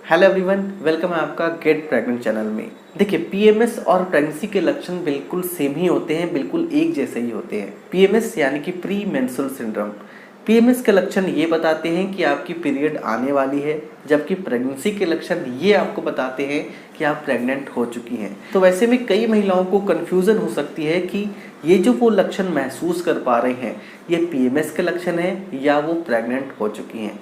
Hello everyone, welcome है आपका get pregnant channel में। देखिए, पीएमएस और प्रेगनेंसी के लक्षण बिल्कुल सेम ही होते हैं, बिल्कुल एक जैसे ही होते हैं। पीएमएस यानी कि प्री मेंस्ट्रुअल सिंड्रोम। पीएमएस के लक्षण ये बताते हैं कि आपकी पीरियड आने वाली है, जबकि प्रेगनेंसी के लक्षण ये आपको बताते हैं कि आप प्रेग्नेंट हो चुकी हैं। तो वैसे में कई महिलाओं को कन्फ्यूज़न हो सकती है कि ये जो वो लक्षण महसूस कर पा रहे हैं, ये पीएमएस के लक्षण है या वो प्रेग्नेंट हो चुकी हैं।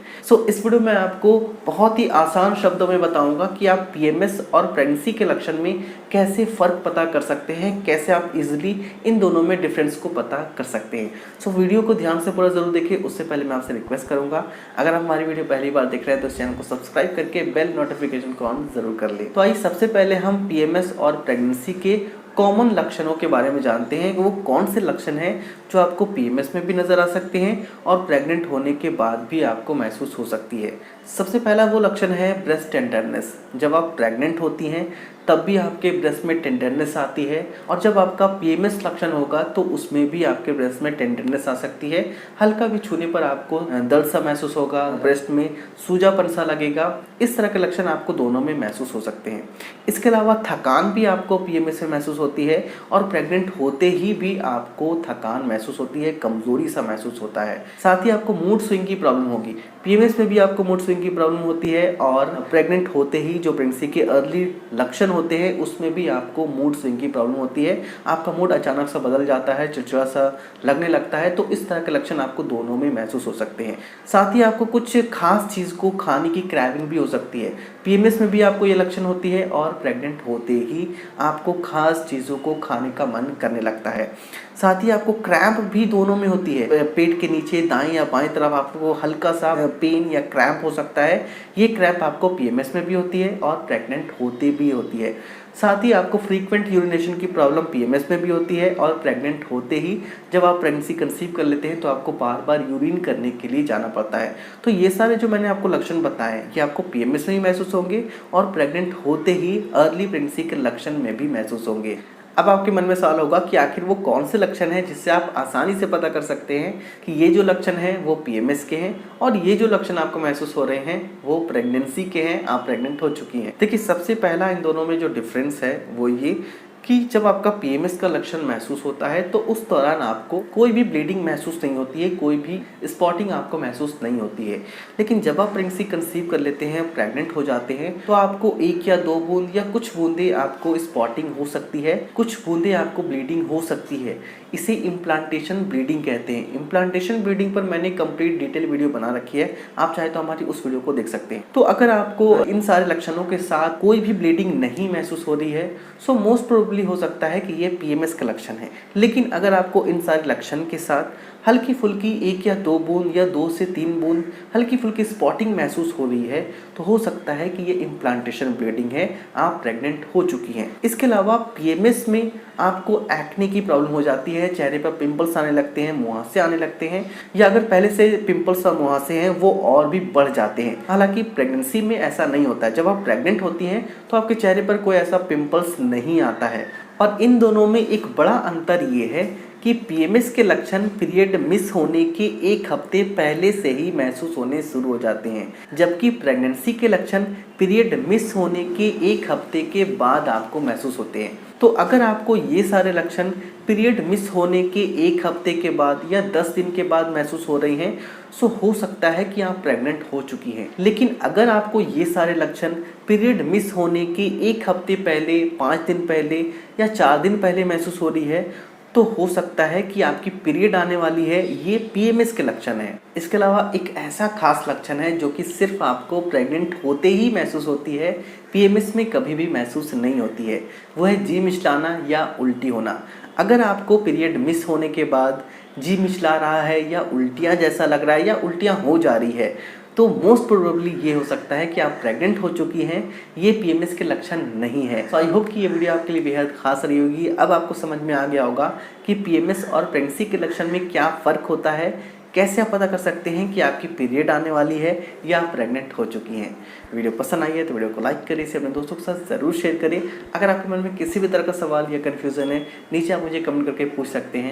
इस वीडियो में आपको बहुत ही आसान शब्दों में बताऊंगा कि आप पीएमएस और प्रेगनेंसी के लक्षण में कैसे फ़र्क पता कर सकते हैं, कैसे आप इजीली इन दोनों में डिफरेंस को पता कर सकते हैं। वीडियो को ध्यान से पूरा ज़रूर देखिए। उससे पहले मैं आपसे रिक्वेस्ट करूंगा, अगर आप हमारी वीडियो पहली बार देख रहे हैं तो इस चैनल को सब्सक्राइब करके बेल नोटिफिकेशन को ऑन जरूर कर लें। तो आइए सबसे पहले हम पीएमएस और प्रेगनेंसी के कॉमन लक्षणों के बारे में जानते हैं। वो कौन से लक्षण हैं जो आपको पीएमएस में भी नज़र आ सकते हैं और प्रेग्नेंट होने के बाद भी आपको महसूस हो सकती है। सबसे पहला वो लक्षण है ब्रेस्ट टेंडरनेस। जब आप प्रेग्नेंट होती हैं तब भी आपके ब्रेस्ट में टेंडरनेस आती है, और जब आपका पीएमएस लक्षण होगा तो उसमें भी आपके ब्रेस्ट में टेंडरनेस आ सकती है। हल्का भी छूने पर आपको दर्द सा महसूस होगा, ब्रेस्ट में सूजापन सा लगेगा। इस तरह के लक्षण आपको दोनों में महसूस हो सकते हैं। इसके अलावा थकान भी आपको पीएमएस में महसूस होती है, और प्रेग्नेंट होते ही भी आपको थकान महसूस होती है, कमजोरी सा महसूस होता है। साथ ही आपको मूड स्विंग की प्रॉब्लम होगी। पीएमएस में भी आपको मूड स्विंग की प्रॉब्लम होती है, और प्रेग्नेंट होते ही जो प्रेगनेंसी के अर्ली लक्षण होते हैं उसमें भी आपको मूड स्विंग की प्रॉब्लम होती है। आपका मूड अचानक सा बदल जाता है, चिड़चिड़ा सा लगने लगता है। तो इस तरह के लक्षण आपको दोनों में महसूस हो सकते हैं। साथ ही आपको कुछ खास चीज़ को खाने की क्रेविंग भी हो सकती है। पीएमएस में भी आपको ये लक्षण होती है, और प्रेग्नेंट होते ही आपको खास चीज़ों को खाने का मन करने लगता है। साथ ही आपको क्रैम्प भी दोनों में होती है। पेट के नीचे दाएं या बाएं तरफ आपको हल्का सा पेन या क्रैम्प हो सकता है। ये क्रैम्प आपको पीएमएस में भी होती है और प्रेग्नेंट होते भी होती है। साथ ही आपको फ्रीक्वेंट यूरिनेशन की प्रॉब्लम पीएमएस में भी होती है, और प्रेग्नेंट होते ही जब आप प्रेगनेंसी कंसीव कर लेते हैं तो आपको बार बार यूरिन करने के लिए जाना पड़ता है। तो ये सारे जो मैंने आपको लक्षण बताए कि आपको पीएमएस में भी महसूस होंगे और प्रेग्नेंट होते ही अर्ली प्रेगनेंसी के लक्षण में भी महसूस होंगे। अब आपके मन में सवाल होगा कि आखिर वो कौन से लक्षण हैं जिससे आप आसानी से पता कर सकते हैं कि ये जो लक्षण हैं वो पीएमएस के हैं, और ये जो लक्षण आपको महसूस हो रहे हैं वो प्रेगनेंसी के हैं, आप प्रेग्नेंट हो चुकी हैं। देखिए, सबसे पहला इन दोनों में जो डिफरेंस है वो ये कि जब आपका पीएमएस का लक्षण महसूस होता है तो उस दौरान आपको कोई भी ब्लीडिंग महसूस नहीं होती है, कोई भी स्पॉटिंग आपको महसूस नहीं होती है। लेकिन जब आप प्रेगनेंसी कंसीव कर लेते हैं, प्रेग्नेंट हो जाते हैं, तो आपको 1 या 2 बूंद या कुछ बूंदे आपको स्पॉटिंग हो सकती है, कुछ बूंदे आपको ब्लीडिंग हो सकती है। इसे इम्प्लांटेशन ब्लीडिंग कहते हैं। इम्प्लांटेशन ब्लीडिंग पर मैंने कंप्लीट डिटेल वीडियो बना रखी है, आप चाहे तो हमारी उस वीडियो को देख सकते हैं। तो अगर आपको इन सारे लक्षणों के साथ कोई भी ब्लीडिंग नहीं महसूस हो रही है, सो मोस्ट प्रोबेबली हो सकता है कि ये पीएमएस का लक्षण है। लेकिन अगर आपको इन सारे लक्षण के साथ हल्की फुल्की 1 या 2 बूंद या 2 से 3 बूंद हल्की फुल्की स्पॉटिंग महसूस हो रही है, तो हो सकता है कि ये इम्प्लांटेशन ब्लीडिंग है, आप प्रेग्नेंट हो चुकी हैं। इसके अलावा पीएमएस में आपको एक्ने की प्रॉब्लम हो जाती है, चेहरे पर पिंपल्स आने लगते हैं, मुहासे आने लगते हैं, या अगर पहले से पिंपल्स और मुहासे हैं वो और भी बढ़ जाते हैं। हालांकि प्रेगनेंसी में ऐसा नहीं होता है। जब आप प्रेग्नेंट होती हैं तो आपके चेहरे पर कोई ऐसा पिंपल्स नहीं आता है। और इन दोनों में एक बड़ा अंतर ये है कि पीएमएस के लक्षण पीरियड मिस होने के 1 हफ्ते पहले से ही महसूस होने शुरू हो जाते हैं, जबकि प्रेगनेंसी के लक्षण पीरियड मिस होने के 1 हफ्ते के बाद आपको महसूस होते हैं। तो अगर आपको ये सारे लक्षण पीरियड मिस होने के 1 हफ्ते के बाद या 10 दिन के बाद महसूस हो रही हैं, सो हो सकता है कि आप प्रेग्नेंट हो चुकी हैं। लेकिन अगर आपको ये सारे लक्षण पीरियड मिस होने के 1 हफ्ते पहले, 5 दिन पहले या 4 दिन पहले महसूस हो रही है, तो हो सकता है कि आपकी पीरियड आने वाली है। ये पीएमएस के लक्षण है। इसके अलावा एक ऐसा खास लक्षण है जो कि सिर्फ आपको प्रेग्नेंट होते ही महसूस होती है, पीएमएस में कभी भी महसूस नहीं होती है। वो है जी मिचलाना या उल्टी होना। अगर आपको पीरियड मिस होने के बाद जी मिचला रहा है, या उल्टियाँ जैसा लग रहा है, या उल्टियाँ हो जा रही है, तो मोस्ट प्रोबेबली ये हो सकता है कि आप प्रेग्नेंट हो चुकी हैं। ये पीएमएस के लक्षण नहीं है। सो आई होप कि ये वीडियो आपके लिए बेहद खास रही होगी। अब आपको समझ में आ गया होगा कि पीएमएस और प्रेगनेंसी के लक्षण में क्या फ़र्क होता है, कैसे आप पता कर सकते हैं कि आपकी पीरियड आने वाली है या आप प्रेग्नेंट हो चुकी हैं। वीडियो पसंद आई है तो वीडियो को लाइक करें, इसे अपने दोस्तों के साथ ज़रूर शेयर करें। अगर आपके मन में किसी भी तरह का सवाल या कन्फ्यूज़न है, नीचे आप मुझे कमेंट करके पूछ सकते हैं।